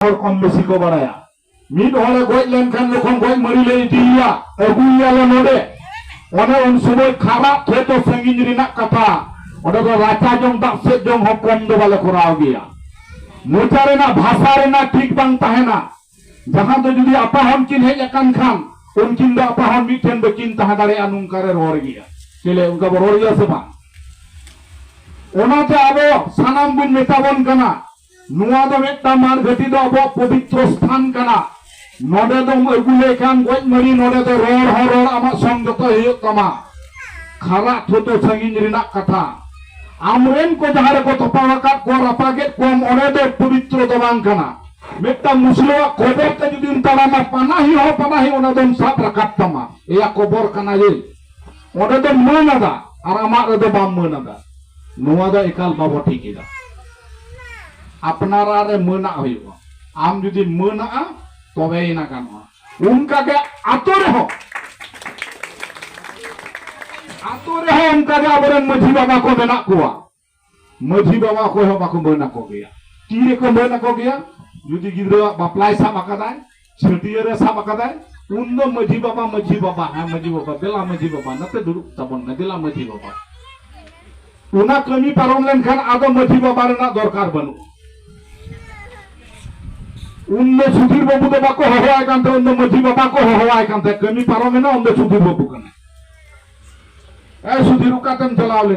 और कम बेसी को बड़ाया मिड हरे गज लेनखान जखन गज मरी ले इदिया अगुयाले नोडे ओने उन समय खराब थे तो संगीन रिना कथा ओडे तो राचा जों दाग से जों हो कम दो बाले कराव गया मोचा रेना भाषा रेना ठीक बांग ताहेना जहां तो जुदी आपा हम किन हेज अकान खान उनकिन दो आपा हम मिठेन बकिन ताहा दारे अनुंकारे रोर गया चले उनका रोर गया से बांग ओनाते आबो सानाम बुन मेताबन कना नुआ दो मेटा मान घटी दो आबो पवित्र स्थान कना नोडे दो अगुले खान गज मरी नोडे दो रोर आमा संग जतो हुयुग तमा खारा थोतो संगीन रिना कथा आमरेन को जहां को तोपावकात को रापागे कोम ओने दो पवित्र दो बांग कना मेटा मुस्लिम खबर ते जुदी उनताला मा पनाही ओना दो साब रकाब तमा एया खबर कना ये ओने दो मनादा आर आमा रे बाम मनादा नुआ दो एकाल बाबो ठीकीदा अपनारा रे मना हुयुगा आम जुदी मना तबे इना गानोआ उनका के आतोरे हो उनका के आबरेन मझी बाबा को मेना कुआ मझी बाबा को हो बाको मना को गया तीरे को मना को गया जुदी गिद्रा बापलाय साब आकादाय छटिया रे साब आकादाय उन दो मझी बाबा हां मझी बाबा देला मझी बाबा नते दुरुक तबन न देला मझी बाबा उना कमी पारम लेन खान आदो मझी बाबा रेना दरकार बनु उन सुधीर बाबू दो बाको होवाय कांते उन मझी बाबा को होवाय कांते कमी पारम ना उन सुधीर बाबू कने ए सुधीर का तम चलाव ले